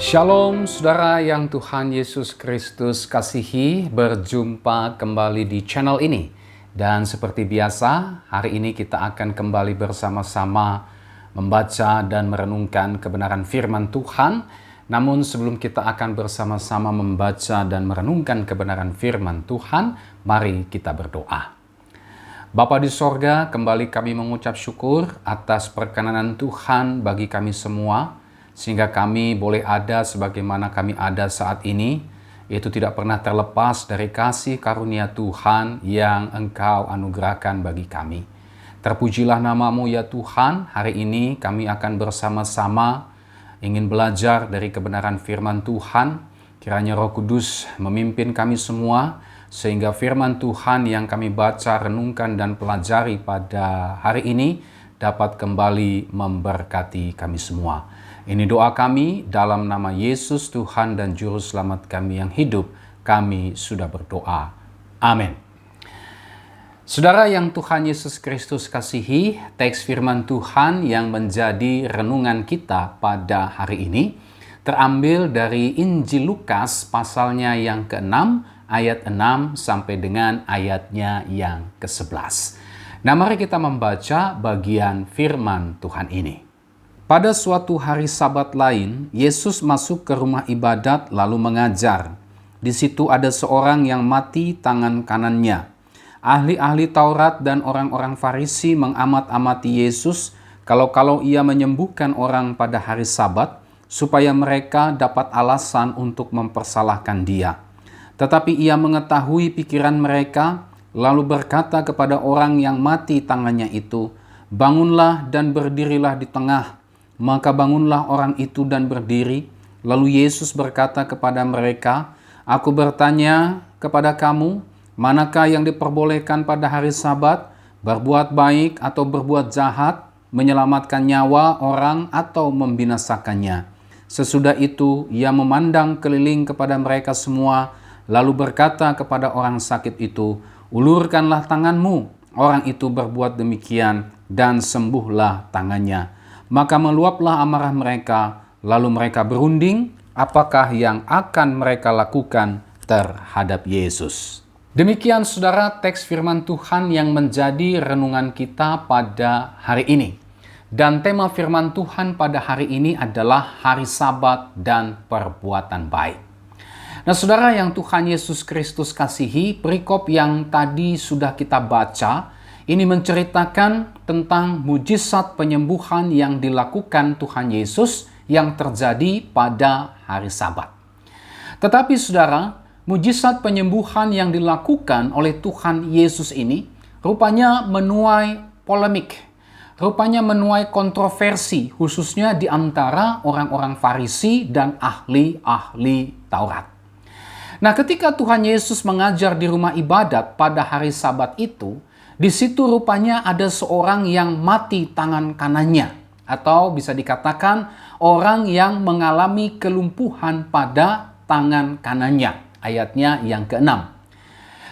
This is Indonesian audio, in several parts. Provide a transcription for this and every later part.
Shalom saudara yang Tuhan Yesus Kristus kasihi, berjumpa kembali di channel ini. Dan seperti biasa, hari ini kita akan kembali bersama-sama membaca dan merenungkan kebenaran firman Tuhan. Namun sebelum kita akan bersama-sama membaca dan merenungkan kebenaran firman Tuhan, mari kita berdoa. Bapa di sorga, kembali kami mengucap syukur atas perkenanan Tuhan bagi kami semua, sehingga kami boleh ada sebagaimana kami ada saat ini, itu tidak pernah terlepas dari kasih karunia Tuhan yang Engkau anugerahkan bagi kami. Terpujilah namamu ya Tuhan. Hari ini kami akan bersama-sama ingin belajar dari kebenaran firman Tuhan. Kiranya Roh Kudus memimpin kami semua, sehingga firman Tuhan yang kami baca, renungkan, dan pelajari pada hari ini dapat kembali memberkati kami semua. Ini doa kami dalam nama Yesus Tuhan dan Juru Selamat kami yang hidup. Kami sudah berdoa. Amin. Saudara yang Tuhan Yesus Kristus kasihi, teks firman Tuhan yang menjadi renungan kita pada hari ini terambil dari Injil Lukas pasalnya yang ke-6 ayat 6 sampai dengan ayatnya yang ke-11. Nah, mari kita membaca bagian firman Tuhan ini. Pada suatu hari Sabat lain, Yesus masuk ke rumah ibadat lalu mengajar. Di situ ada seorang yang mati tangan kanannya. Ahli-ahli Taurat dan orang-orang Farisi mengamat-amati Yesus kalau ia menyembuhkan orang pada hari Sabat, supaya mereka dapat alasan untuk mempersalahkan dia. Tetapi ia mengetahui pikiran mereka, lalu berkata kepada orang yang mati tangannya itu, "Bangunlah dan berdirilah di tengah." Maka bangunlah orang itu dan berdiri. Lalu Yesus berkata kepada mereka, "Aku bertanya kepada kamu, manakah yang diperbolehkan pada hari Sabat, berbuat baik atau berbuat jahat, menyelamatkan nyawa orang atau membinasakannya?" Sesudah itu ia memandang keliling kepada mereka semua, lalu berkata kepada orang sakit itu, "Ulurkanlah tanganmu." Orang itu berbuat demikian dan sembuhlah tangannya. Maka meluaplah amarah mereka, lalu mereka berunding apakah yang akan mereka lakukan terhadap Yesus. Demikian saudara teks firman Tuhan yang menjadi renungan kita pada hari ini. Dan tema firman Tuhan pada hari ini adalah hari Sabat dan perbuatan baik. Nah saudara yang Tuhan Yesus Kristus kasihi, perikop yang tadi sudah kita baca, ini menceritakan tentang mujizat penyembuhan yang dilakukan Tuhan Yesus yang terjadi pada hari Sabat. Tetapi saudara, mujizat penyembuhan yang dilakukan oleh Tuhan Yesus ini rupanya menuai polemik, rupanya menuai kontroversi, khususnya di antara orang-orang Farisi dan ahli-ahli Taurat. Nah, ketika Tuhan Yesus mengajar di rumah ibadat pada hari Sabat itu, di situ rupanya ada seorang yang mati tangan kanannya, atau bisa dikatakan orang yang mengalami kelumpuhan pada tangan kanannya. Ayatnya yang ke-6.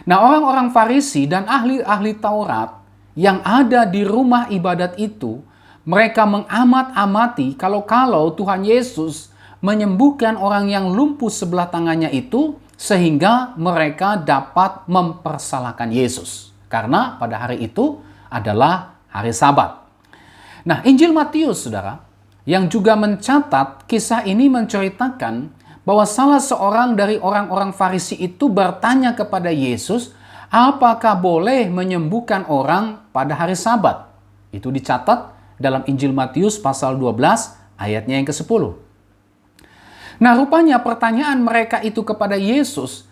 Nah, orang-orang Farisi dan ahli-ahli Taurat yang ada di rumah ibadat itu, mereka mengamat-amati kalau Tuhan Yesus menyembuhkan orang yang lumpuh sebelah tangannya itu, sehingga mereka dapat mempersalahkan Yesus. Karena pada hari itu adalah hari Sabat. Nah, Injil Matius, saudara, yang juga mencatat kisah ini menceritakan bahwa salah seorang dari orang-orang Farisi itu bertanya kepada Yesus, apakah boleh menyembuhkan orang pada hari Sabat? Itu dicatat dalam Injil Matius pasal 12 ayatnya yang ke-10. Nah, rupanya pertanyaan mereka itu kepada Yesus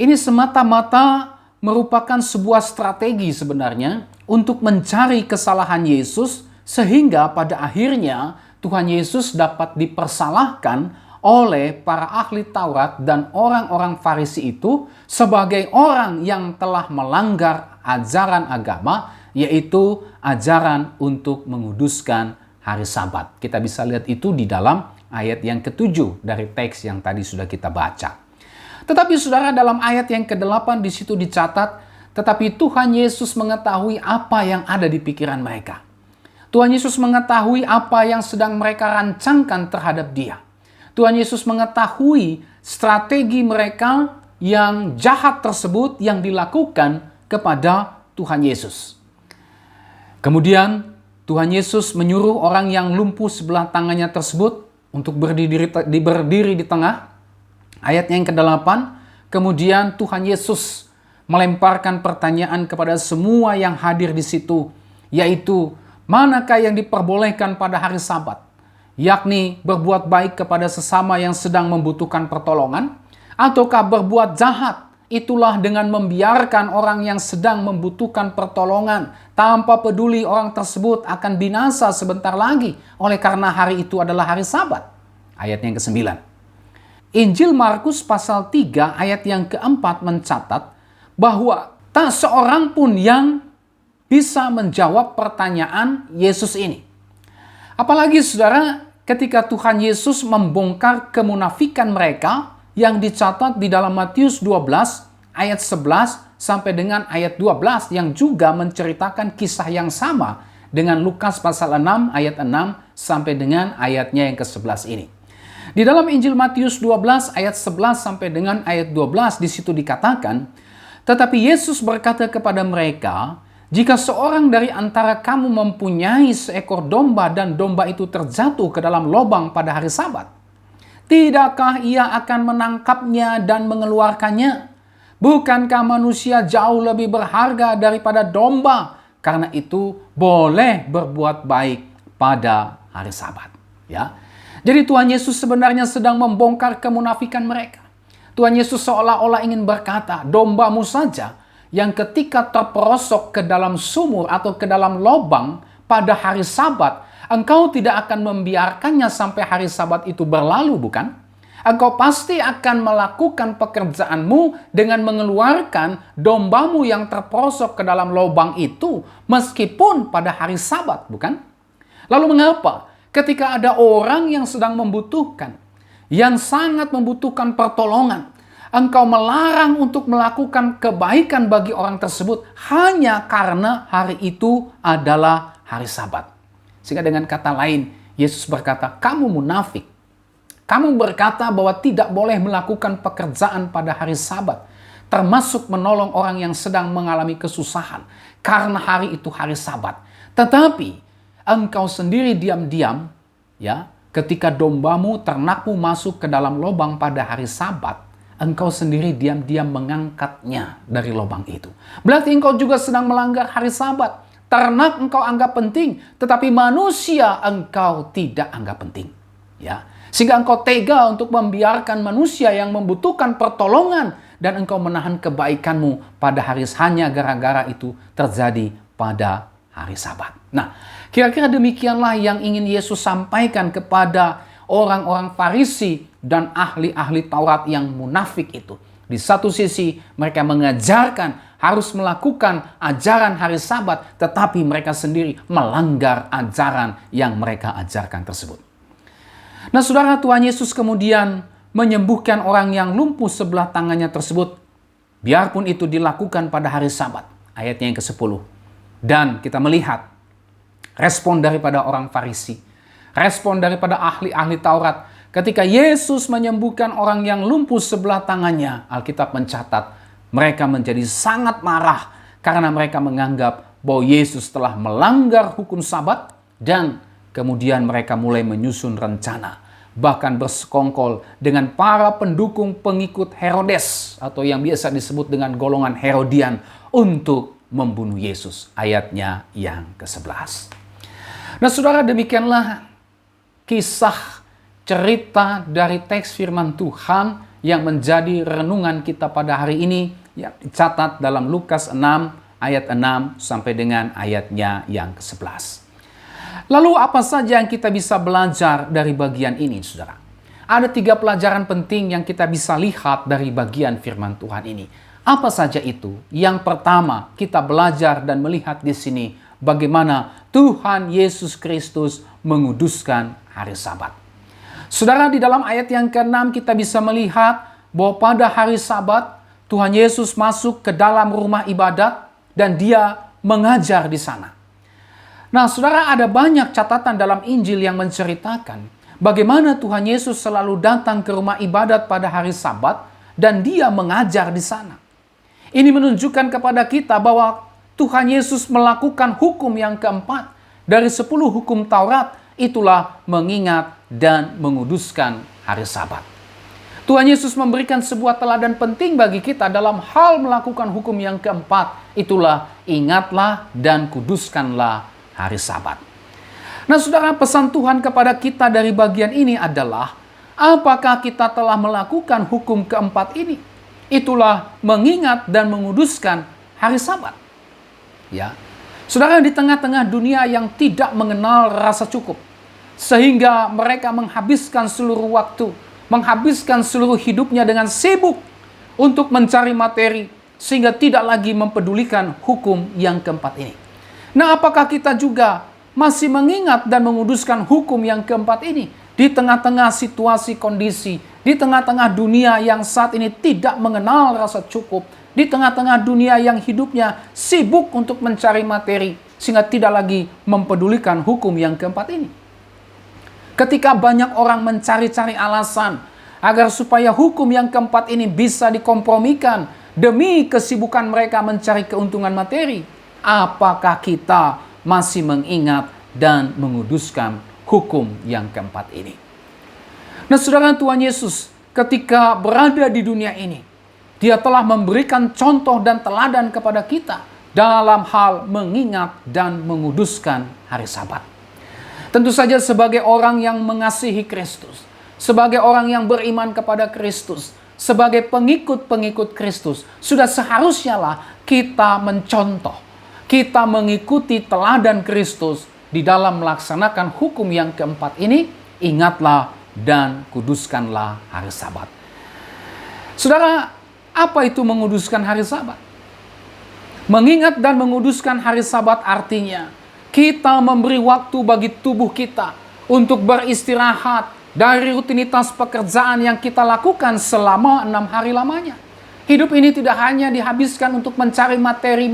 ini semata-mata merupakan sebuah strategi sebenarnya untuk mencari kesalahan Yesus, sehingga pada akhirnya Tuhan Yesus dapat dipersalahkan oleh para ahli Taurat dan orang-orang Farisi itu sebagai orang yang telah melanggar ajaran agama, yaitu ajaran untuk menguduskan hari Sabat. Kita bisa lihat itu di dalam ayat yang ke-7 dari teks yang tadi sudah kita baca. Tetapi saudara, dalam ayat yang ke-8 di situ dicatat, tetapi Tuhan Yesus mengetahui apa yang ada di pikiran mereka. Tuhan Yesus mengetahui apa yang sedang mereka rancangkan terhadap dia. Tuhan Yesus mengetahui strategi mereka yang jahat tersebut yang dilakukan kepada Tuhan Yesus. Kemudian Tuhan Yesus menyuruh orang yang lumpuh sebelah tangannya tersebut untuk berdiri di tengah. Ayatnya yang ke-8, kemudian Tuhan Yesus melemparkan pertanyaan kepada semua yang hadir di situ, yaitu manakah yang diperbolehkan pada hari Sabat, yakni berbuat baik kepada sesama yang sedang membutuhkan pertolongan, ataukah berbuat jahat, itulah dengan membiarkan orang yang sedang membutuhkan pertolongan, tanpa peduli orang tersebut akan binasa sebentar lagi, oleh karena hari itu adalah hari Sabat. Ayat yang ke-9. Injil Markus pasal 3 ayat yang ke-4 mencatat bahwa tak seorang pun yang bisa menjawab pertanyaan Yesus ini. Apalagi saudara, ketika Tuhan Yesus membongkar kemunafikan mereka yang dicatat di dalam Matius 12 ayat 11 sampai dengan ayat 12 yang juga menceritakan kisah yang sama dengan Lukas pasal 6 ayat 6 sampai dengan ayatnya yang ke-11 ini. Di dalam Injil Matius 12 ayat 11 sampai dengan ayat 12 di situ dikatakan, tetapi Yesus berkata kepada mereka, jika seorang dari antara kamu mempunyai seekor domba dan domba itu terjatuh ke dalam lubang pada hari Sabat, tidakkah ia akan menangkapnya dan mengeluarkannya? Bukankah manusia jauh lebih berharga daripada domba? Karena itu boleh berbuat baik pada hari Sabat. Ya. Jadi Tuhan Yesus sebenarnya sedang membongkar kemunafikan mereka. Tuhan Yesus seolah-olah ingin berkata, dombamu saja yang ketika terperosok ke dalam sumur atau ke dalam lubang pada hari Sabat, engkau tidak akan membiarkannya sampai hari Sabat itu berlalu, bukan? Engkau pasti akan melakukan pekerjaanmu dengan mengeluarkan dombamu yang terperosok ke dalam lubang itu meskipun pada hari Sabat, bukan? Lalu mengapa ketika ada orang yang sedang membutuhkan, yang sangat membutuhkan pertolongan, engkau melarang untuk melakukan kebaikan bagi orang tersebut hanya karena hari itu adalah hari Sabat? Sehingga dengan kata lain, Yesus berkata, kamu munafik. Kamu berkata bahwa tidak boleh melakukan pekerjaan pada hari Sabat, termasuk menolong orang yang sedang mengalami kesusahan, karena hari itu hari Sabat. Tetapi engkau sendiri diam-diam, ya, ketika dombamu, ternakmu masuk ke dalam lubang pada hari Sabat, engkau sendiri diam-diam mengangkatnya dari lubang itu. Berarti engkau juga sedang melanggar hari Sabat. Ternak engkau anggap penting, tetapi manusia engkau tidak anggap penting. Ya, sehingga engkau tega untuk membiarkan manusia yang membutuhkan pertolongan dan engkau menahan kebaikanmu pada hari hanya gara-gara itu terjadi pada hari Sabat. Nah, kira-kira demikianlah yang ingin Yesus sampaikan kepada orang-orang Farisi dan ahli-ahli Taurat yang munafik itu. Di satu sisi mereka mengajarkan harus melakukan ajaran hari Sabat, tetapi mereka sendiri melanggar ajaran yang mereka ajarkan tersebut. Nah saudara, Tuhan Yesus kemudian menyembuhkan orang yang lumpuh sebelah tangannya tersebut, biarpun itu dilakukan pada hari Sabat. Ayatnya yang ke-10. Dan kita melihat respon daripada orang Farisi, respon daripada ahli-ahli Taurat. Ketika Yesus menyembuhkan orang yang lumpuh sebelah tangannya, Alkitab mencatat mereka menjadi sangat marah karena mereka menganggap bahwa Yesus telah melanggar hukum Sabat dan kemudian mereka mulai menyusun rencana, bahkan bersekongkol dengan para pendukung pengikut Herodes atau yang biasa disebut dengan golongan Herodian untuk membunuh Yesus. Ayatnya yang ke-11. Nah saudara, demikianlah kisah cerita dari teks firman Tuhan yang menjadi renungan kita pada hari ini yang dicatat dalam Lukas 6 ayat 6 sampai dengan ayatnya yang ke-11. Lalu apa saja yang kita bisa belajar dari bagian ini, saudara? Ada 3 pelajaran penting yang kita bisa lihat dari bagian firman Tuhan ini. Apa saja itu? Yang pertama, kita belajar dan melihat di sini bagaimana Tuhan Yesus Kristus menguduskan hari Sabat. Saudara, di dalam ayat yang ke-6 kita bisa melihat bahwa pada hari Sabat Tuhan Yesus masuk ke dalam rumah ibadat dan dia mengajar di sana. Nah, saudara, ada banyak catatan dalam Injil yang menceritakan bagaimana Tuhan Yesus selalu datang ke rumah ibadat pada hari Sabat dan dia mengajar di sana. Ini menunjukkan kepada kita bahwa Tuhan Yesus melakukan hukum yang keempat dari 10 hukum Taurat, itulah mengingat dan menguduskan hari Sabat. Tuhan Yesus memberikan sebuah teladan penting bagi kita dalam hal melakukan hukum yang keempat, itulah ingatlah dan kuduskanlah hari Sabat. Nah saudara, pesan Tuhan kepada kita dari bagian ini adalah, apakah kita telah melakukan hukum keempat ini? Itulah mengingat dan menguduskan hari Sabat. Ya, saudara, di tengah-tengah dunia yang tidak mengenal rasa cukup, sehingga mereka menghabiskan seluruh waktu, menghabiskan seluruh hidupnya dengan sibuk untuk mencari materi, sehingga tidak lagi mempedulikan hukum yang keempat ini. Nah, apakah kita juga masih mengingat dan menguduskan hukum yang keempat ini di tengah-tengah situasi kondisi, di tengah-tengah dunia yang saat ini tidak mengenal rasa cukup, di tengah-tengah dunia yang hidupnya sibuk untuk mencari materi, sehingga tidak lagi mempedulikan hukum yang keempat ini? Ketika banyak orang mencari-cari alasan agar supaya hukum yang keempat ini bisa dikompromikan demi kesibukan mereka mencari keuntungan materi, apakah kita masih mengingat dan menguduskan hukum yang keempat ini? Nah saudara, Tuhan Yesus ketika berada di dunia ini, dia telah memberikan contoh dan teladan kepada kita dalam hal mengingat dan menguduskan hari Sabat. Tentu saja sebagai orang yang mengasihi Kristus, sebagai orang yang beriman kepada Kristus, sebagai pengikut-pengikut Kristus, sudah seharusnya lah kita mencontoh, kita mengikuti teladan Kristus di dalam melaksanakan hukum yang keempat ini, ingatlah dan kuduskanlah hari Sabat. Saudara, apa itu menguduskan hari Sabat? Mengingat dan menguduskan hari Sabat artinya kita memberi waktu bagi tubuh kita untuk beristirahat dari rutinitas pekerjaan yang kita lakukan selama 6 hari lamanya. Hidup ini tidak hanya dihabiskan untuk mencari materi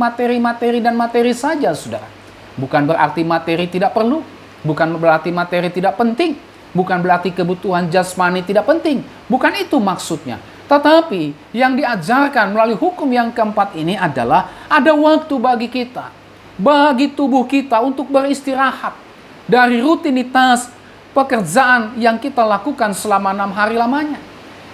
saja, saudara. Bukan berarti materi tidak perlu, bukan berarti materi tidak penting, bukan berarti kebutuhan jasmani tidak penting. Bukan itu maksudnya. Tetapi yang diajarkan melalui hukum yang keempat ini adalah ada waktu bagi kita, bagi tubuh kita untuk beristirahat dari rutinitas pekerjaan yang kita lakukan selama 6 hari lamanya.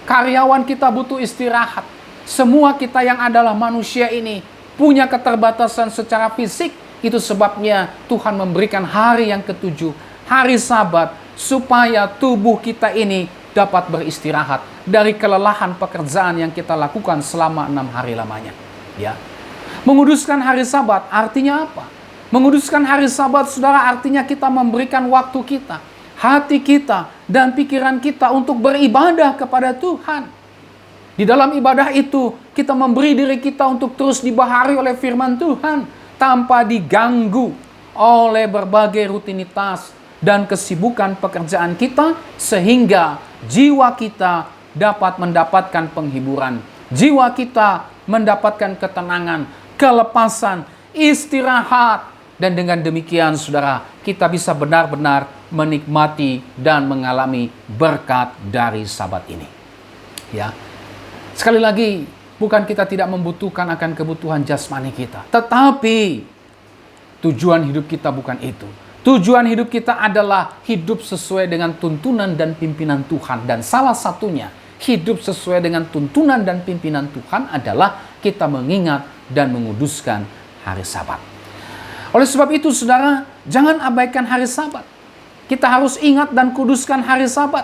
Karyawan kita butuh istirahat. Semua kita yang adalah manusia ini punya keterbatasan secara fisik. Itu sebabnya Tuhan memberikan hari yang ketujuh, hari Sabat, supaya tubuh kita ini dapat beristirahat dari kelelahan pekerjaan yang kita lakukan selama 6 hari lamanya. Ya. Menguduskan hari Sabat artinya apa? Menguduskan hari Sabat, saudara, artinya kita memberikan waktu kita, hati kita, dan pikiran kita untuk beribadah kepada Tuhan. Di dalam ibadah itu, kita memberi diri kita untuk terus dibahari oleh firman Tuhan, tanpa diganggu oleh berbagai rutinitas dan kesibukan pekerjaan kita, sehingga jiwa kita dapat mendapatkan penghiburan. Jiwa kita mendapatkan ketenangan, kelepasan, istirahat. Dan dengan demikian, saudara, kita bisa benar-benar menikmati dan mengalami berkat dari Sabat ini. Ya, sekali lagi, bukan kita tidak membutuhkan akan kebutuhan jasmani kita, tetapi tujuan hidup kita bukan itu. Tujuan hidup kita adalah hidup sesuai dengan tuntunan dan pimpinan Tuhan. Dan salah satunya, hidup sesuai dengan tuntunan dan pimpinan Tuhan adalah kita mengingat dan menguduskan hari Sabat. Oleh sebab itu, saudara, jangan abaikan hari Sabat. Kita harus ingat dan kuduskan hari Sabat.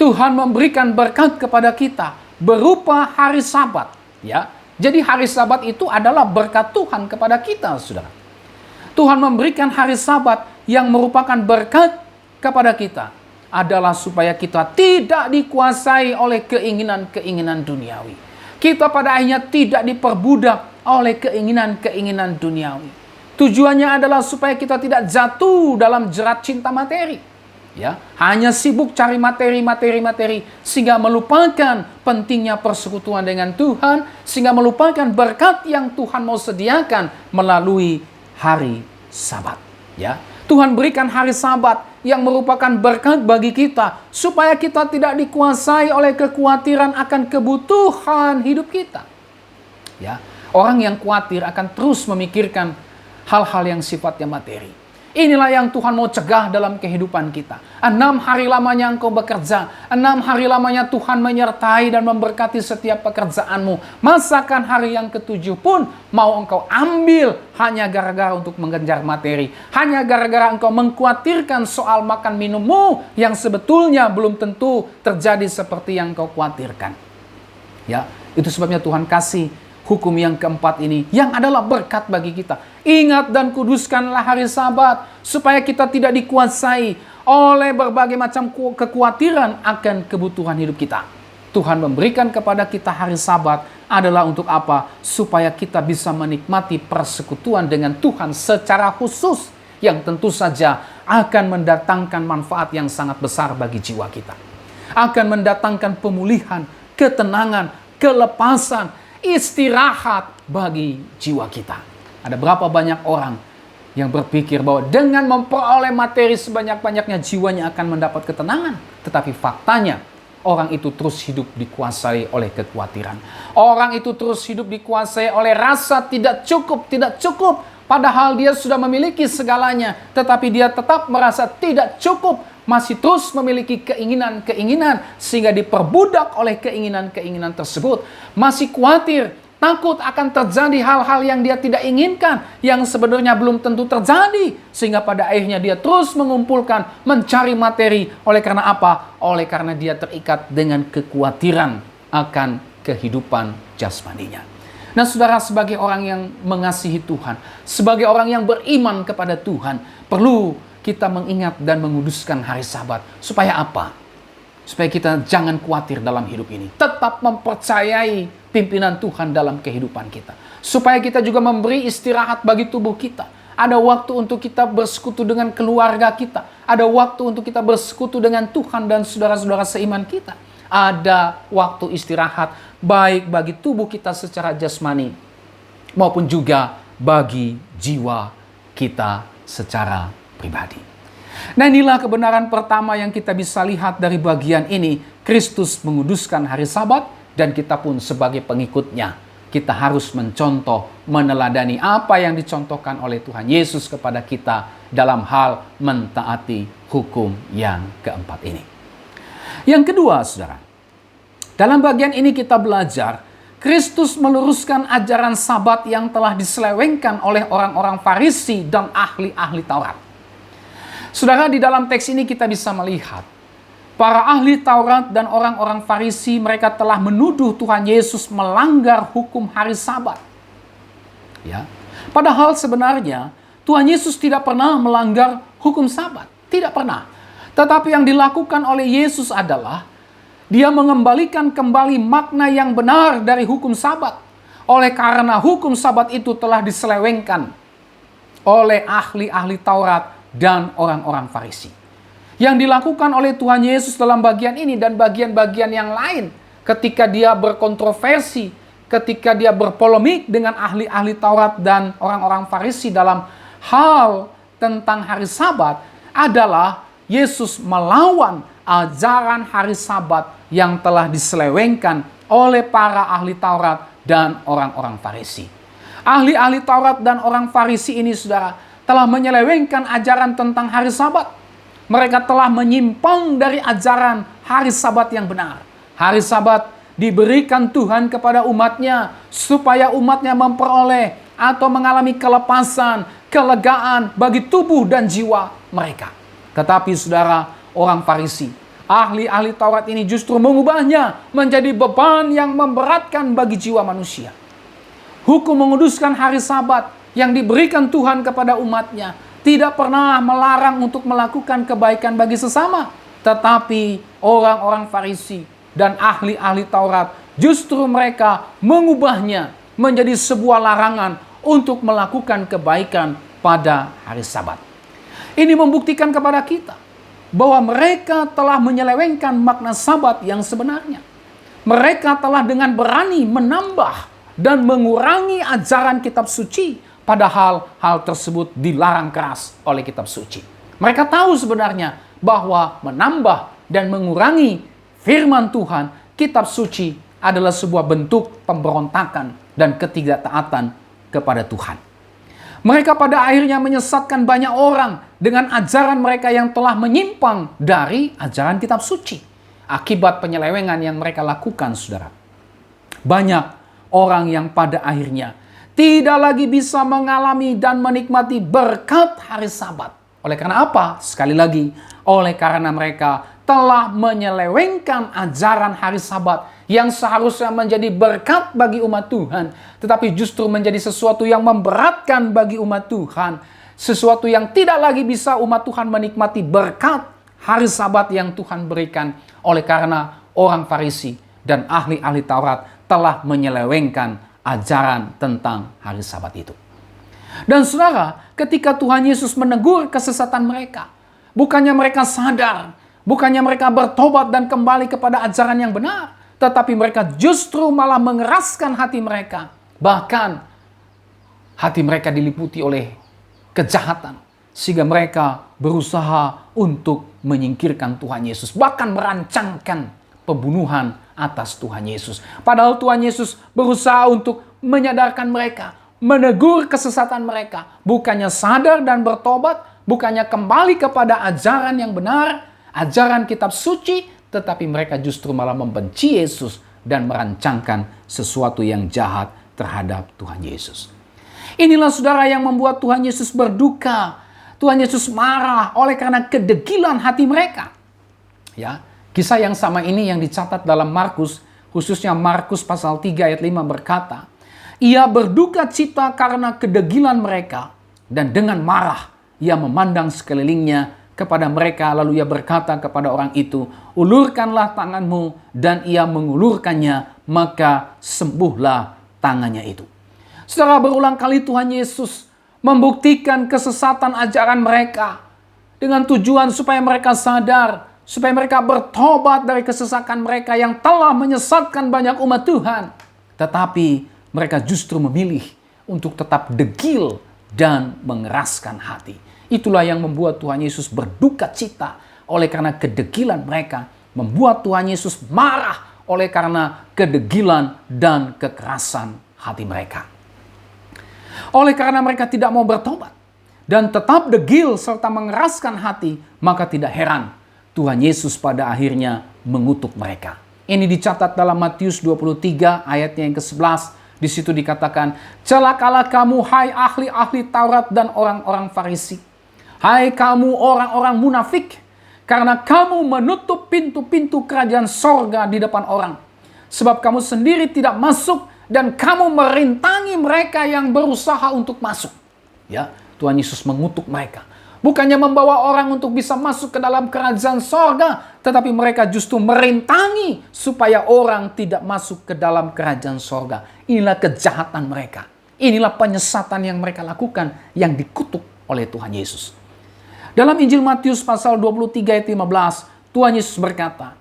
Tuhan memberikan berkat kepada kita berupa hari Sabat. Ya, jadi hari Sabat itu adalah berkat Tuhan kepada kita, saudara. Tuhan memberikan hari Sabat yang merupakan berkat kepada kita adalah supaya kita tidak dikuasai oleh keinginan-keinginan duniawi. Kita pada akhirnya tidak diperbudak oleh keinginan-keinginan duniawi. Tujuannya adalah supaya kita tidak jatuh dalam jerat cinta materi. Ya, hanya sibuk cari materi, sehingga melupakan pentingnya persekutuan dengan Tuhan, sehingga melupakan berkat yang Tuhan mau sediakan melalui hari Sabat. Ya, Tuhan berikan hari Sabat yang merupakan berkat bagi kita, supaya kita tidak dikuasai oleh kekhawatiran akan kebutuhan hidup kita. Ya, orang yang khawatir akan terus memikirkan hal-hal yang sifatnya materi. Inilah yang Tuhan mau cegah dalam kehidupan kita. 6 hari lamanya engkau bekerja. 6 hari lamanya Tuhan menyertai dan memberkati setiap pekerjaanmu. Masakan hari yang ke-7 pun mau engkau ambil hanya gara-gara untuk mengejar materi. Hanya gara-gara engkau mengkhawatirkan soal makan minummu yang sebetulnya belum tentu terjadi seperti yang engkau khawatirkan. Ya, itu sebabnya Tuhan kasih hukum yang keempat ini, yang adalah berkat bagi kita. Ingat dan kuduskanlah hari Sabat, supaya kita tidak dikuasai oleh berbagai macam kekhawatiran akan kebutuhan hidup kita. Tuhan memberikan kepada kita hari Sabat adalah untuk apa? Supaya kita bisa menikmati persekutuan dengan Tuhan secara khusus, yang tentu saja akan mendatangkan manfaat yang sangat besar bagi jiwa kita. Akan mendatangkan pemulihan, ketenangan, kelepasan, istirahat bagi jiwa kita. Ada berapa banyak orang yang berpikir bahwa dengan memperoleh materi sebanyak-banyaknya jiwanya akan mendapat ketenangan. Tetapi faktanya orang itu terus hidup dikuasai oleh kekhawatiran. Orang itu terus hidup dikuasai oleh rasa tidak cukup. Padahal dia sudah memiliki segalanya, tetapi dia tetap merasa tidak cukup. Masih terus memiliki keinginan-keinginan sehingga diperbudak oleh keinginan-keinginan tersebut. Masih khawatir, takut akan terjadi hal-hal yang dia tidak inginkan, yang sebenarnya belum tentu terjadi. Sehingga pada akhirnya dia terus mengumpulkan, mencari materi. Oleh karena apa? Oleh karena dia terikat dengan kekhawatiran akan kehidupan jasmaninya. Nah saudara, sebagai orang yang mengasihi Tuhan, sebagai orang yang beriman kepada Tuhan, perlu kita mengingat dan menguduskan hari Sabat. Supaya apa? Supaya kita jangan khawatir dalam hidup ini. Tetap mempercayai pimpinan Tuhan dalam kehidupan kita. Supaya kita juga memberi istirahat bagi tubuh kita. Ada waktu untuk kita bersekutu dengan keluarga kita. Ada waktu untuk kita bersekutu dengan Tuhan dan saudara-saudara seiman kita. Ada waktu istirahat baik bagi tubuh kita secara jasmani maupun juga bagi jiwa kita secara pribadi. Nah, inilah kebenaran pertama yang kita bisa lihat dari bagian ini. Kristus menguduskan hari Sabat dan kita pun sebagai pengikutnya, kita harus mencontoh, meneladani apa yang dicontohkan oleh Tuhan Yesus kepada kita dalam hal mentaati hukum yang keempat ini. Yang kedua, saudara, dalam bagian ini kita belajar Kristus meluruskan ajaran Sabat yang telah diselewengkan oleh orang-orang Farisi dan ahli-ahli Taurat. Saudara, di dalam teks ini kita bisa melihat para ahli Taurat dan orang-orang Farisi, mereka telah menuduh Tuhan Yesus melanggar hukum hari Sabat. Ya. Padahal sebenarnya Tuhan Yesus tidak pernah melanggar hukum Sabat, tidak pernah. Tetapi yang dilakukan oleh Yesus adalah dia mengembalikan kembali makna yang benar dari hukum Sabat. Oleh karena hukum Sabat itu telah diselewengkan oleh ahli-ahli Taurat dan orang-orang Farisi. Yang dilakukan oleh Tuhan Yesus dalam bagian ini dan bagian-bagian yang lain, ketika dia berkontroversi, ketika dia berpolemik dengan ahli-ahli Taurat dan orang-orang Farisi dalam hal tentang hari Sabat, adalah Yesus melawan ajaran hari Sabat yang telah diselewengkan oleh para ahli Taurat dan orang-orang Farisi. Ahli-ahli Taurat dan orang Farisi ini, saudara, telah menyelewengkan ajaran tentang hari Sabat. Mereka telah menyimpang dari ajaran hari Sabat yang benar. Hari Sabat diberikan Tuhan kepada umatnya supaya umatnya memperoleh atau mengalami kelepasan, kelegaan bagi tubuh dan jiwa mereka. Tetapi saudara, orang Farisi, ahli-ahli Taurat ini justru mengubahnya menjadi beban yang memberatkan bagi jiwa manusia. Hukum menguduskan hari Sabat yang diberikan Tuhan kepada umatnya tidak pernah melarang untuk melakukan kebaikan bagi sesama. Tetapi orang-orang Farisi dan ahli-ahli Taurat justru mereka mengubahnya menjadi sebuah larangan untuk melakukan kebaikan pada hari Sabat. Ini membuktikan kepada kita bahwa mereka telah menyelewengkan makna Sabat yang sebenarnya. Mereka telah dengan berani menambah dan mengurangi ajaran kitab suci, padahal hal tersebut dilarang keras oleh kitab suci. Mereka tahu sebenarnya bahwa menambah dan mengurangi firman Tuhan, kitab suci adalah sebuah bentuk pemberontakan dan ketidaktaatan kepada Tuhan. Mereka pada akhirnya menyesatkan banyak orang dengan ajaran mereka yang telah menyimpang dari ajaran kitab suci. Akibat penyelewengan yang mereka lakukan, saudara. Banyak orang yang pada akhirnya tidak lagi bisa mengalami dan menikmati berkat hari Sabat. Oleh karena apa? Sekali lagi, oleh karena mereka telah menyelewengkan ajaran hari Sabat yang seharusnya menjadi berkat bagi umat Tuhan, tetapi justru menjadi sesuatu yang memberatkan bagi umat Tuhan. Sesuatu yang tidak lagi bisa umat Tuhan menikmati berkat hari Sabat yang Tuhan berikan. Oleh karena orang Farisi dan ahli-ahli Taurat telah menyelewengkan ajaran tentang hari Sabat itu. Dan saudara, ketika Tuhan Yesus menegur kesesatan mereka, bukannya mereka sadar, bukannya mereka bertobat dan kembali kepada ajaran yang benar, tetapi mereka justru malah mengeraskan hati mereka. Bahkan hati mereka diliputi oleh kejahatan, sehingga mereka berusaha untuk menyingkirkan Tuhan Yesus, bahkan merancangkan pembunuhan atas Tuhan Yesus. Padahal Tuhan Yesus berusaha untuk menyadarkan mereka, menegur kesesatan mereka. Bukannya sadar dan bertobat, bukannya kembali kepada ajaran yang benar, ajaran kitab suci, tetapi mereka justru malah membenci Yesus dan merancangkan sesuatu yang jahat terhadap Tuhan Yesus. Inilah saudara yang membuat Tuhan Yesus berduka. Tuhan Yesus marah oleh karena kedegilan hati mereka. Ya, kisah yang sama ini yang dicatat dalam Markus, khususnya Markus pasal 3 ayat 5 berkata, ia berduka cita karena kedegilan mereka, dan dengan marah ia memandang sekelilingnya kepada mereka, lalu ia berkata kepada orang itu, ulurkanlah tanganmu, dan ia mengulurkannya, maka sembuhlah tangannya itu. Setelah berulang kali Tuhan Yesus membuktikan kesesatan ajaran mereka dengan tujuan supaya mereka sadar, supaya mereka bertobat dari kesesatan mereka yang telah menyesatkan banyak umat Tuhan. Tetapi mereka justru memilih untuk tetap degil dan mengeraskan hati. Itulah yang membuat Tuhan Yesus berduka cita oleh karena kedegilan mereka. Membuat Tuhan Yesus marah oleh karena kedegilan dan kekerasan hati mereka. Oleh karena mereka tidak mau bertobat dan tetap degil serta mengeraskan hati, maka tidak heran Tuhan Yesus pada akhirnya mengutuk mereka. Ini dicatat dalam Matius 23 ayatnya yang ke-11. Di situ dikatakan, celakalah kamu hai ahli-ahli Taurat dan orang-orang Farisi. Hai kamu orang-orang munafik, karena kamu menutup pintu-pintu kerajaan sorga di depan orang. Sebab kamu sendiri tidak masuk dan kamu merintangi mereka yang berusaha untuk masuk. Ya, Tuhan Yesus mengutuk mereka. Bukannya membawa orang untuk bisa masuk ke dalam kerajaan sorga, tetapi mereka justru merintangi supaya orang tidak masuk ke dalam kerajaan sorga. Inilah kejahatan mereka. Inilah penyesatan yang mereka lakukan yang dikutuk oleh Tuhan Yesus. Dalam Injil Matius pasal 23 ayat 15, Tuhan Yesus berkata,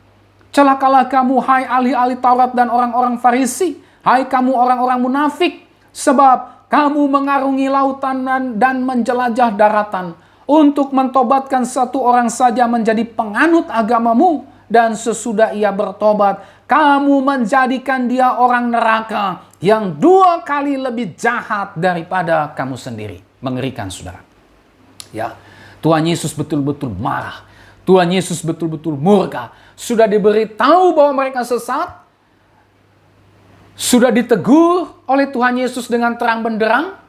celakalah kamu hai ahli-ahli Taurat dan orang-orang Farisi, hai kamu orang-orang munafik, sebab kamu mengarungi lautan dan menjelajah daratan untuk mentobatkan satu orang saja menjadi penganut agamamu, dan sesudah ia bertobat, kamu menjadikan dia orang neraka yang 2 kali lebih jahat daripada kamu sendiri. Mengerikan, saudara. Ya, Tuhan Yesus betul-betul marah. Tuhan Yesus betul-betul murka. Sudah diberitahu bahwa mereka sesat. Sudah ditegur oleh Tuhan Yesus dengan terang benderang.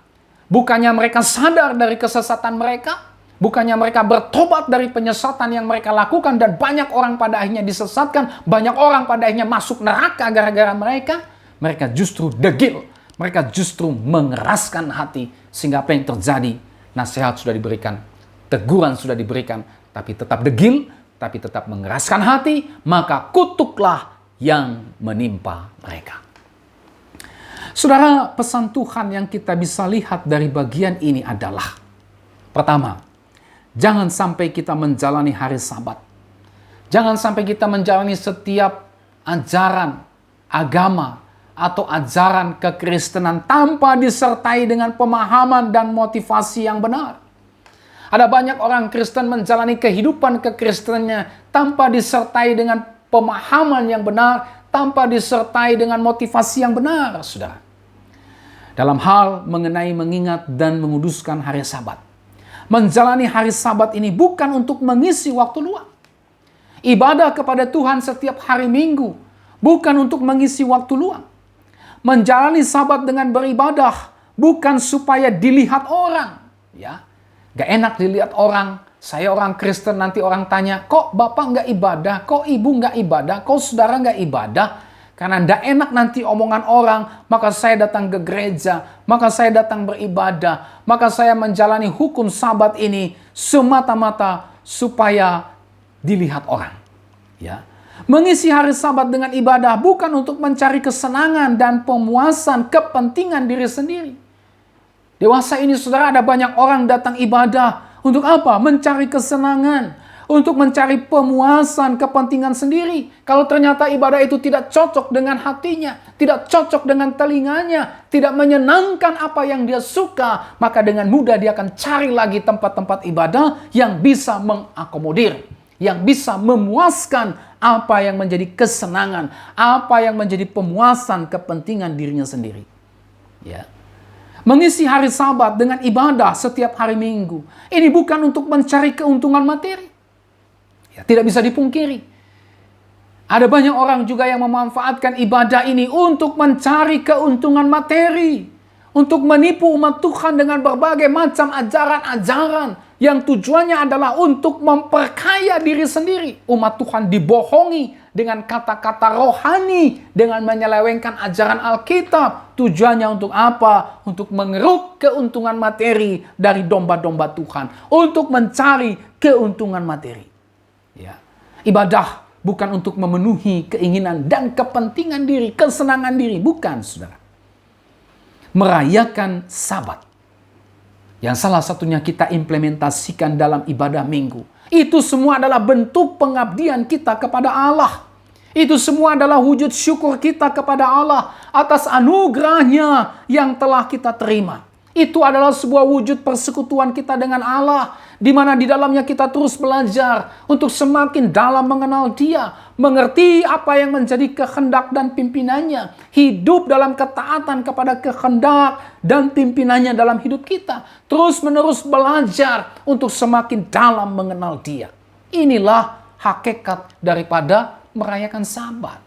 Bukannya mereka sadar dari kesesatan mereka. Bukannya mereka bertobat dari penyesatan yang mereka lakukan. Dan banyak orang pada akhirnya disesatkan. Banyak orang pada akhirnya masuk neraka gara-gara mereka. Mereka justru degil. Mereka justru mengeraskan hati. Sehingga apa yang terjadi? Nasihat sudah diberikan. Teguran sudah diberikan. Tapi tetap degil. Tapi tetap mengeraskan hati. Maka kutuklah yang menimpa mereka. Saudara, pesan Tuhan yang kita bisa lihat dari bagian ini adalah, pertama, jangan sampai kita menjalani hari Sabat. Jangan sampai kita menjalani setiap ajaran agama atau ajaran kekristenan tanpa disertai dengan pemahaman dan motivasi yang benar. Ada banyak orang Kristen menjalani kehidupan kekristenannya tanpa disertai dengan pemahaman yang benar, tanpa disertai dengan motivasi yang benar, saudara. Dalam hal mengenai mengingat dan menguduskan hari Sabat. Menjalani hari Sabat ini bukan untuk mengisi waktu luang. Ibadah kepada Tuhan setiap hari Minggu bukan untuk mengisi waktu luang. Menjalani Sabat dengan beribadah bukan supaya dilihat orang, ya. Gak enak dilihat orang. Saya orang Kristen, nanti orang tanya, kok bapak nggak ibadah, kok ibu nggak ibadah, kok saudara nggak ibadah. Karena nggak enak nanti omongan orang, maka saya datang ke gereja, maka saya datang beribadah, maka saya menjalani hukum Sabat ini semata-mata supaya dilihat orang. Ya. Mengisi hari Sabat dengan ibadah bukan untuk mencari kesenangan dan pemuasan kepentingan diri sendiri. Dewasa ini, saudara, ada banyak orang datang ibadah. Untuk apa? Mencari kesenangan. Untuk mencari pemuasan kepentingan sendiri. Kalau ternyata ibadah itu tidak cocok dengan hatinya, tidak cocok dengan telinganya, tidak menyenangkan apa yang dia suka, maka dengan mudah dia akan cari lagi tempat-tempat ibadah yang bisa mengakomodir, yang bisa memuaskan apa yang menjadi kesenangan, apa yang menjadi pemuasan kepentingan dirinya sendiri. Ya. Mengisi hari Sabat dengan ibadah setiap hari Minggu. Ini bukan untuk mencari keuntungan materi. Ya, tidak bisa dipungkiri. Ada banyak orang juga yang memanfaatkan ibadah ini untuk mencari keuntungan materi. Untuk menipu umat Tuhan dengan berbagai macam ajaran-ajaran. Yang tujuannya adalah untuk memperkaya diri sendiri. Umat Tuhan dibohongi dengan kata-kata rohani, dengan menyelewengkan ajaran Alkitab. Tujuannya untuk apa? Untuk mengeruk keuntungan materi dari domba-domba Tuhan. Untuk mencari keuntungan materi. Ya. Ibadah bukan untuk memenuhi keinginan dan kepentingan diri, kesenangan diri. Bukan, saudara. Merayakan Sabat. Yang salah satunya kita implementasikan dalam ibadah Minggu. Itu semua adalah bentuk pengabdian kita kepada Allah. Itu semua adalah wujud syukur kita kepada Allah atas anugerahnya yang telah kita terima. Itu adalah sebuah wujud persekutuan kita dengan Allah, di mana di dalamnya kita terus belajar untuk semakin dalam mengenal Dia, mengerti apa yang menjadi kehendak dan pimpinannya, hidup dalam ketaatan kepada kehendak dan pimpinannya dalam hidup kita, terus-menerus belajar untuk semakin dalam mengenal Dia. Inilah hakikat daripada merayakan Sabat.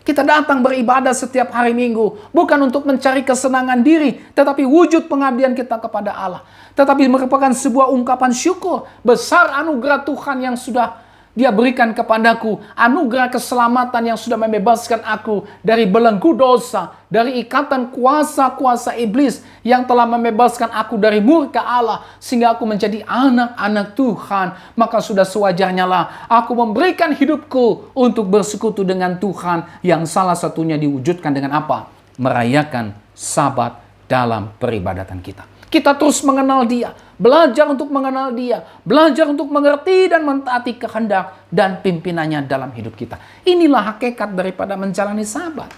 Kita datang beribadah setiap hari Minggu bukan untuk mencari kesenangan diri, tetapi wujud pengabdian kita kepada Allah. Tetapi merupakan sebuah ungkapan syukur besar anugerah Tuhan yang sudah Dia berikan kepadaku, anugerah keselamatan yang sudah membebaskan aku dari belenggu dosa, dari ikatan kuasa-kuasa iblis yang telah membebaskan aku dari murka Allah, sehingga aku menjadi anak-anak Tuhan. Maka sudah sewajarnya lah aku memberikan hidupku untuk bersekutu dengan Tuhan, yang salah satunya diwujudkan dengan apa? Merayakan Sabat dalam peribadatan kita. Kita terus mengenal Dia, belajar untuk mengenal Dia, belajar untuk mengerti dan mentaati kehendak dan pimpinannya dalam hidup kita. Inilah hakikat daripada menjalani Sabat.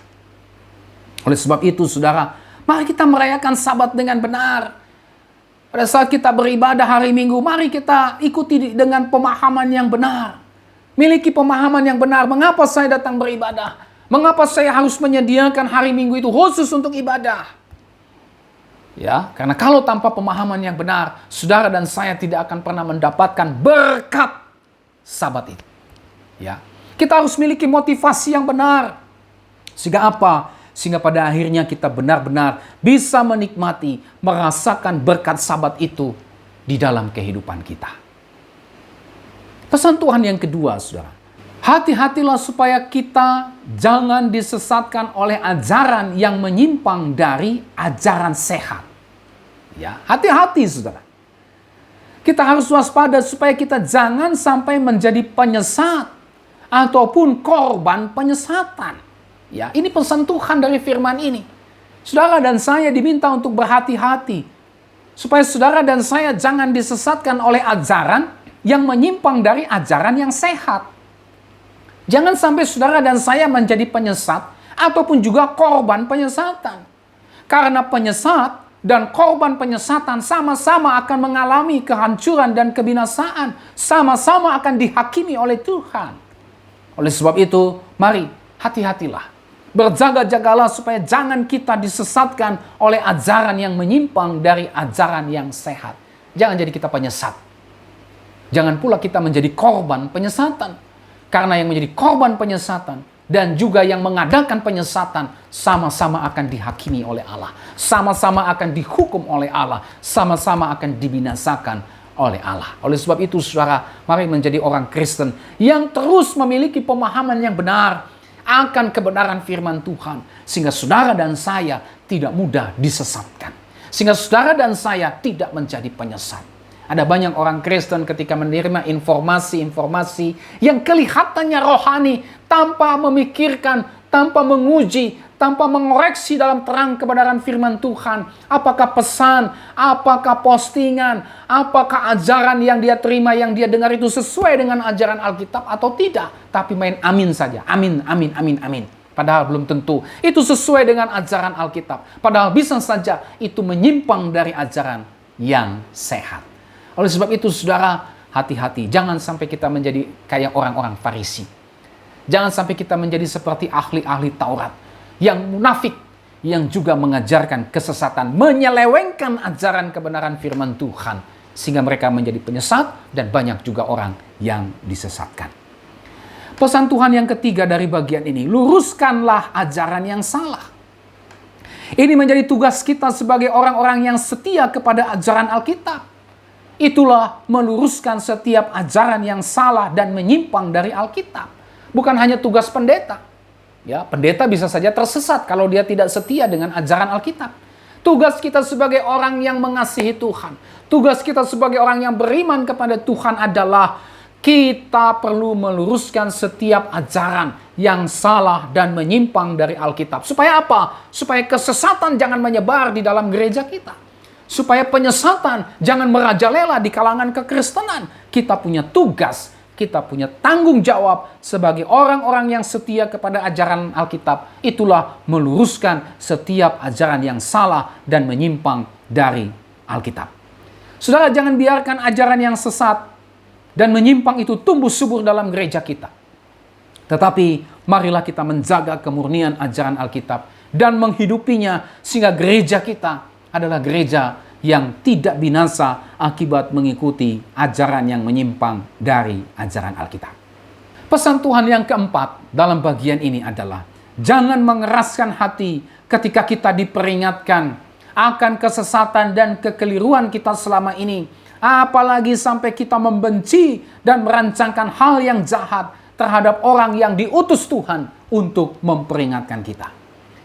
Oleh sebab itu, saudara, mari kita merayakan Sabat dengan benar. Pada saat kita beribadah hari Minggu, mari kita ikuti dengan pemahaman yang benar. Miliki pemahaman yang benar. Mengapa saya datang beribadah? Mengapa saya harus menyediakan hari Minggu itu khusus untuk ibadah? Ya, karena kalau tanpa pemahaman yang benar, saudara dan saya tidak akan pernah mendapatkan berkat Sabat itu. Ya, kita harus miliki motivasi yang benar. Sehingga apa? Sehingga pada akhirnya kita benar-benar bisa menikmati, merasakan berkat Sabat itu di dalam kehidupan kita. Pesan Tuhan yang kedua, saudara. Hati-hatilah supaya kita jangan disesatkan oleh ajaran yang menyimpang dari ajaran sehat. Ya, hati-hati, saudara. Kita harus waspada supaya kita jangan sampai menjadi penyesat ataupun korban penyesatan. Ya, ini pesan Tuhan dari firman ini. Saudara dan saya diminta untuk berhati-hati supaya saudara dan saya jangan disesatkan oleh ajaran yang menyimpang dari ajaran yang sehat. Jangan sampai saudara dan saya menjadi penyesat ataupun juga korban penyesatan. Karena penyesat dan korban penyesatan sama-sama akan mengalami kehancuran dan kebinasaan. Sama-sama akan dihakimi oleh Tuhan. Oleh sebab itu, mari hati-hatilah. Berjaga-jagalah supaya jangan kita disesatkan oleh ajaran yang menyimpang dari ajaran yang sehat. Jangan jadi kita penyesat. Jangan pula kita menjadi korban penyesatan. Karena yang menjadi korban penyesatan dan juga yang mengadakan penyesatan sama-sama akan dihakimi oleh Allah. Sama-sama akan dihukum oleh Allah. Sama-sama akan dibinasakan oleh Allah. Oleh sebab itu, saudara, mari menjadi orang Kristen yang terus memiliki pemahaman yang benar akan kebenaran firman Tuhan. Sehingga saudara dan saya tidak mudah disesatkan. Sehingga saudara dan saya tidak menjadi penyesat. Ada banyak orang Kristen ketika menerima informasi-informasi yang kelihatannya rohani, tanpa memikirkan, tanpa menguji, tanpa mengoreksi dalam terang kebenaran firman Tuhan. Apakah pesan, apakah postingan, apakah ajaran yang dia terima, yang dia dengar itu sesuai dengan ajaran Alkitab atau tidak. Tapi main amin saja. Amin, amin, amin, amin. Padahal belum tentu itu sesuai dengan ajaran Alkitab. Padahal bisa saja itu menyimpang dari ajaran yang sehat. Oleh sebab itu, saudara, hati-hati. Jangan sampai kita menjadi kayak orang-orang Farisi. Jangan sampai kita menjadi seperti ahli-ahli Taurat yang munafik, yang juga mengajarkan kesesatan, menyelewengkan ajaran kebenaran firman Tuhan, sehingga mereka menjadi penyesat dan banyak juga orang yang disesatkan. Pesan Tuhan yang ketiga dari bagian ini, luruskanlah ajaran yang salah. Ini menjadi tugas kita sebagai orang-orang yang setia kepada ajaran Alkitab. Itulah meluruskan setiap ajaran yang salah dan menyimpang dari Alkitab. Bukan hanya tugas pendeta. Ya, pendeta bisa saja tersesat kalau dia tidak setia dengan ajaran Alkitab. Tugas kita sebagai orang yang mengasihi Tuhan, tugas kita sebagai orang yang beriman kepada Tuhan adalah kita perlu meluruskan setiap ajaran yang salah dan menyimpang dari Alkitab. Supaya apa? Supaya kesesatan jangan menyebar di dalam gereja kita. Supaya penyesatan jangan merajalela di kalangan kekristenan. Kita punya tugas, kita punya tanggung jawab sebagai orang-orang yang setia kepada ajaran Alkitab. Itulah meluruskan setiap ajaran yang salah dan menyimpang dari Alkitab. Saudara, jangan biarkan ajaran yang sesat dan menyimpang itu tumbuh subur dalam gereja kita. Tetapi marilah kita menjaga kemurnian ajaran Alkitab dan menghidupinya sehingga gereja kita adalah gereja yang tidak binasa akibat mengikuti ajaran yang menyimpang dari ajaran Alkitab. Pesan Tuhan yang keempat dalam bagian ini adalah jangan mengeraskan hati ketika kita diperingatkan akan kesesatan dan kekeliruan kita selama ini. Apalagi sampai kita membenci dan merancangkan hal yang jahat terhadap orang yang diutus Tuhan untuk memperingatkan kita.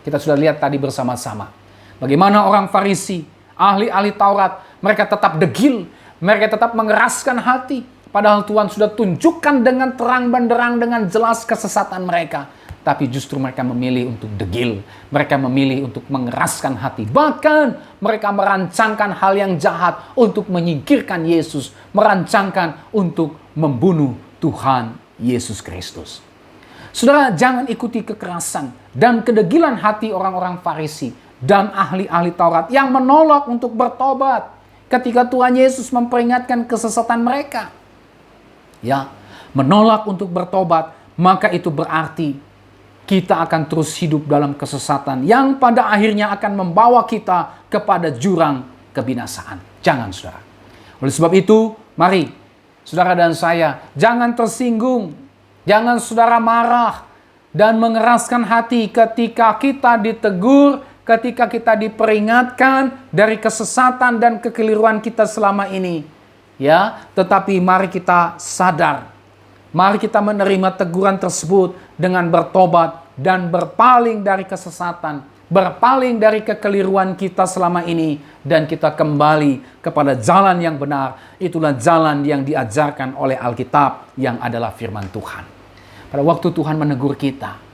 Kita sudah lihat tadi bersama-sama bagaimana orang Farisi, ahli-ahli Taurat, mereka tetap degil, mereka tetap mengeraskan hati. Padahal Tuhan sudah tunjukkan dengan terang benderang, dengan jelas kesesatan mereka. Tapi justru mereka memilih untuk degil. Mereka memilih untuk mengeraskan hati. Bahkan mereka merancangkan hal yang jahat untuk menyingkirkan Yesus. Merancangkan untuk membunuh Tuhan Yesus Kristus. Saudara, jangan ikuti kekerasan dan kedegilan hati orang-orang Farisi dan ahli-ahli Taurat yang menolak untuk bertobat ketika Tuhan Yesus memperingatkan kesesatan mereka. Ya, menolak untuk bertobat, maka itu berarti kita akan terus hidup dalam kesesatan yang pada akhirnya akan membawa kita kepada jurang kebinasaan. Jangan, saudara. Oleh sebab itu, mari saudara dan saya jangan tersinggung, jangan saudara marah dan mengeraskan hati ketika kita ditegur, ketika kita diperingatkan dari kesesatan dan kekeliruan kita selama ini. Ya, tetapi mari kita sadar. Mari kita menerima teguran tersebut dengan bertobat dan berpaling dari kesesatan, berpaling dari kekeliruan kita selama ini, dan kita kembali kepada jalan yang benar. Itulah jalan yang diajarkan oleh Alkitab yang adalah firman Tuhan. Pada waktu Tuhan menegur kita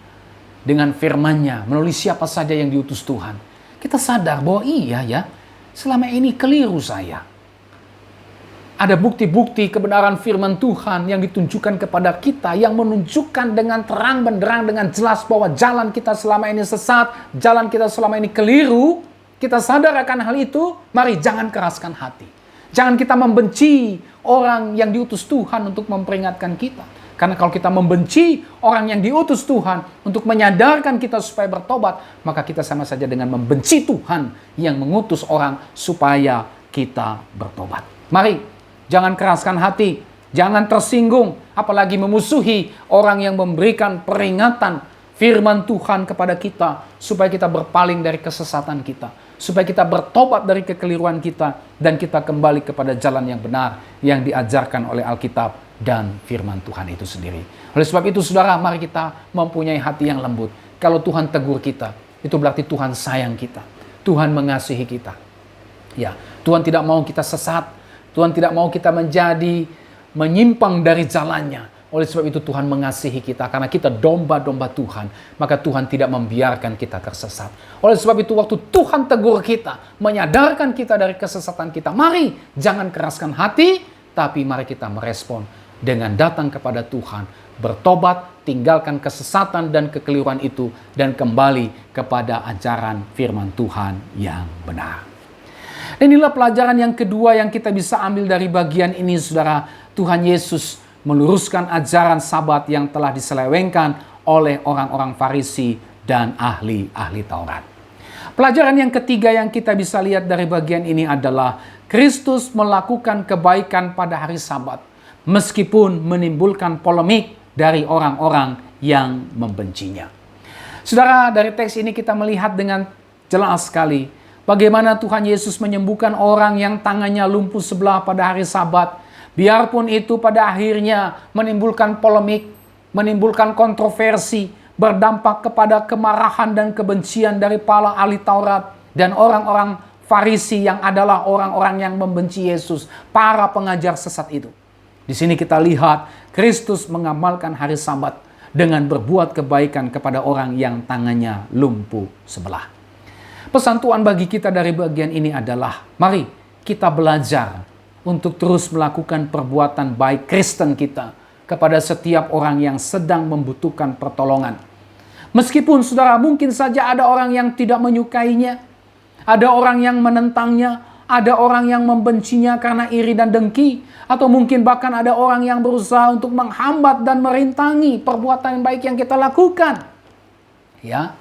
dengan firman-Nya melalui siapa saja yang diutus Tuhan, kita sadar bahwa iya ya, selama ini keliru saya. Ada bukti-bukti kebenaran firman Tuhan yang ditunjukkan kepada kita, yang menunjukkan dengan terang benderang, dengan jelas bahwa jalan kita selama ini sesat, jalan kita selama ini keliru. kita sadar akan hal itu, mari jangan keraskan hati. Jangan kita membenci orang yang diutus Tuhan untuk memperingatkan kita. Karena kalau kita membenci orang yang diutus Tuhan untuk menyadarkan kita supaya bertobat, maka kita sama saja dengan membenci Tuhan yang mengutus orang supaya kita bertobat. Mari, jangan keraskan hati, jangan tersinggung, apalagi memusuhi orang yang memberikan peringatan firman Tuhan kepada kita, supaya kita berpaling dari kesesatan kita, supaya kita bertobat dari kekeliruan kita, dan kita kembali kepada jalan yang benar yang diajarkan oleh Alkitab dan firman Tuhan itu sendiri. Oleh sebab itu, saudara, mari kita mempunyai hati yang lembut. Kalau Tuhan tegur kita, itu berarti Tuhan sayang kita. Tuhan mengasihi kita. Ya, Tuhan tidak mau kita sesat. Tuhan tidak mau kita menyimpang dari jalannya. Oleh sebab itu Tuhan mengasihi kita. Karena kita domba-domba Tuhan, maka Tuhan tidak membiarkan kita tersesat. Oleh sebab itu waktu Tuhan tegur kita, menyadarkan kita dari kesesatan kita, mari jangan keraskan hati, tapi mari kita merespon dengan datang kepada Tuhan, bertobat, tinggalkan kesesatan dan kekeliruan itu, dan kembali kepada ajaran firman Tuhan yang benar. Dan inilah pelajaran yang kedua yang kita bisa ambil dari bagian ini, saudara. Tuhan Yesus meluruskan ajaran Sabat yang telah diselewengkan oleh orang-orang Farisi dan ahli-ahli Taurat. Pelajaran yang ketiga yang kita bisa lihat dari bagian ini adalah Kristus melakukan kebaikan pada hari Sabat, meskipun menimbulkan polemik dari orang-orang yang membencinya. Saudara, dari teks ini kita melihat dengan jelas sekali bagaimana Tuhan Yesus menyembuhkan orang yang tangannya lumpuh sebelah pada hari Sabat. Biarpun itu pada akhirnya menimbulkan polemik, menimbulkan kontroversi, berdampak kepada kemarahan dan kebencian dari para ahli Taurat dan orang-orang Farisi yang adalah orang-orang yang membenci Yesus, para pengajar sesat itu. Di sini kita lihat Kristus mengamalkan hari Sabat dengan berbuat kebaikan kepada orang yang tangannya lumpuh sebelah. Pesan Tuhan bagi kita dari bagian ini adalah, mari kita belajar untuk terus melakukan perbuatan baik Kristen kita kepada setiap orang yang sedang membutuhkan pertolongan. Meskipun saudara mungkin saja ada orang yang tidak menyukainya, ada orang yang menentangnya, ada orang yang membencinya karena iri dan dengki, atau mungkin bahkan ada orang yang berusaha untuk menghambat dan merintangi perbuatan yang baik yang kita lakukan. Ya,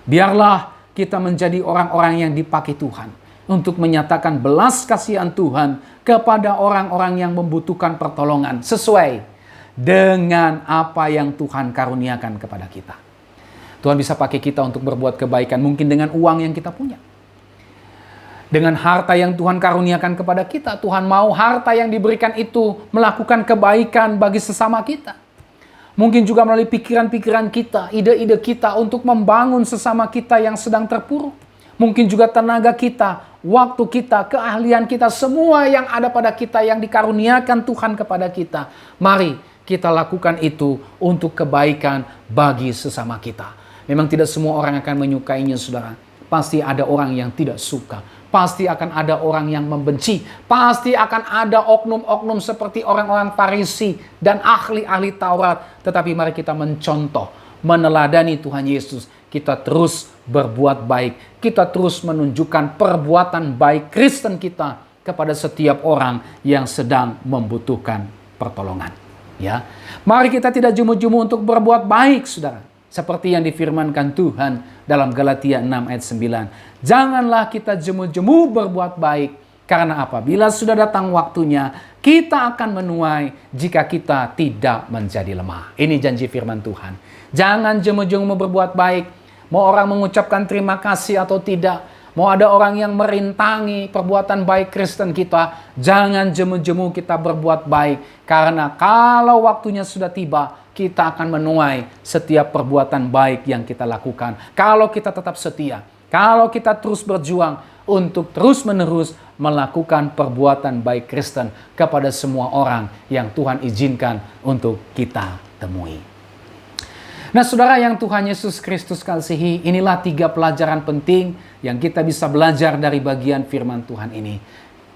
biarlah kita menjadi orang-orang yang dipakai Tuhan untuk menyatakan belas kasihan Tuhan kepada orang-orang yang membutuhkan pertolongan sesuai dengan apa yang Tuhan karuniakan kepada kita. Tuhan bisa pakai kita untuk berbuat kebaikan, mungkin dengan uang yang kita punya, dengan harta yang Tuhan karuniakan kepada kita. Tuhan mau harta yang diberikan itu melakukan kebaikan bagi sesama kita. Mungkin juga melalui pikiran-pikiran kita, ide-ide kita untuk membangun sesama kita yang sedang terpuruk. Mungkin juga tenaga kita, waktu kita, keahlian kita, semua yang ada pada kita yang dikaruniakan Tuhan kepada kita. Mari kita lakukan itu untuk kebaikan bagi sesama kita. Memang tidak semua orang akan menyukainya, saudara. Pasti ada orang yang tidak suka. Pasti akan ada orang yang membenci. Pasti akan ada oknum-oknum seperti orang-orang Farisi dan ahli-ahli Taurat. Tetapi mari kita mencontoh, meneladani Tuhan Yesus. Kita terus berbuat baik. Kita terus menunjukkan perbuatan baik Kristen kita kepada setiap orang yang sedang membutuhkan pertolongan. Ya, mari kita tidak jemu-jemu untuk berbuat baik, saudara. Seperti yang difirmankan Tuhan dalam Galatia 6 ayat 9. Janganlah kita jemu-jemu berbuat baik. Karena apabila sudah datang waktunya, kita akan menuai jika kita tidak menjadi lemah. Ini janji firman Tuhan. Jangan jemu-jemu berbuat baik. Mau orang mengucapkan terima kasih atau tidak, mau ada orang yang merintangi perbuatan baik Kristen kita, jangan jemu-jemu kita berbuat baik. Karena kalau waktunya sudah tiba, kita akan menuai setiap perbuatan baik yang kita lakukan. Kalau kita tetap setia, kalau kita terus berjuang untuk terus-menerus melakukan perbuatan baik Kristen kepada semua orang yang Tuhan izinkan untuk kita temui. Nah, saudara yang Tuhan Yesus Kristus kasihi, inilah 3 pelajaran penting yang kita bisa belajar dari bagian firman Tuhan ini.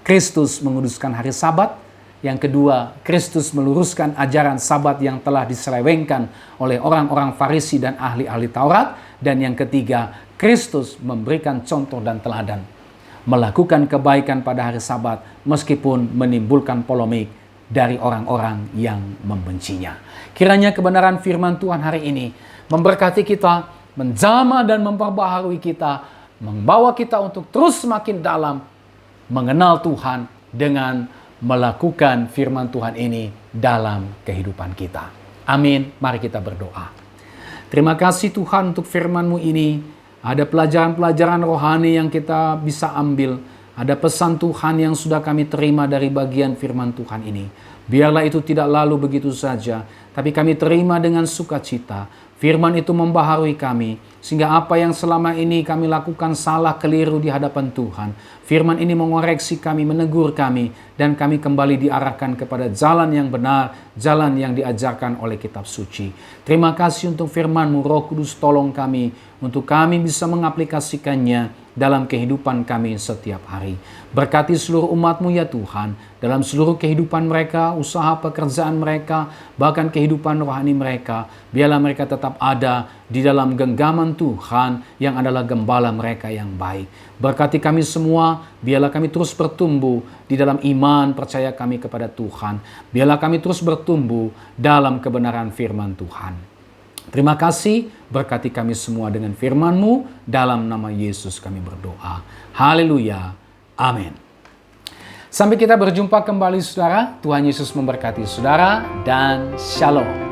Kristus menguduskan hari Sabat. Yang kedua, Kristus meluruskan ajaran Sabat yang telah diselewengkan oleh orang-orang Farisi dan ahli-ahli Taurat. Dan yang ketiga, Kristus memberikan contoh dan teladan, melakukan kebaikan pada hari Sabat meskipun menimbulkan polemik dari orang-orang yang membencinya. Kiranya kebenaran firman Tuhan hari ini memberkati kita, menjamah dan memperbaharui kita, membawa kita untuk terus semakin dalam mengenal Tuhan dengan melakukan firman Tuhan ini dalam kehidupan kita. Amin. Mari kita berdoa. Terima kasih Tuhan untuk firman-Mu ini. Ada pelajaran-pelajaran rohani yang kita bisa ambil. Ada pesan Tuhan yang sudah kami terima dari bagian firman Tuhan ini. Biarlah itu tidak lalu begitu saja, tapi kami terima dengan sukacita. Firman itu membaharui kami, sehingga apa yang selama ini kami lakukan salah keliru di hadapan Tuhan, firman ini mengoreksi kami, menegur kami, dan kami kembali diarahkan kepada jalan yang benar, jalan yang diajarkan oleh kitab suci. Terima kasih untuk firman-Mu, Roh Kudus, tolong kami, untuk kami bisa mengaplikasikannya dalam kehidupan kami setiap hari. Berkati seluruh umat-Mu ya Tuhan, dalam seluruh kehidupan mereka, usaha pekerjaan mereka, bahkan kehidupan rohani mereka. Biarlah mereka tetap ada di dalam genggaman Tuhan yang adalah gembala mereka yang baik. Berkati kami semua, biarlah kami terus bertumbuh di dalam iman percaya kami kepada Tuhan. Biarlah kami terus bertumbuh dalam kebenaran firman Tuhan. Terima kasih, berkati kami semua dengan firman-Mu, dalam nama Yesus kami berdoa. Haleluya, amin. Sampai kita berjumpa kembali saudara, Tuhan Yesus memberkati saudara dan shalom.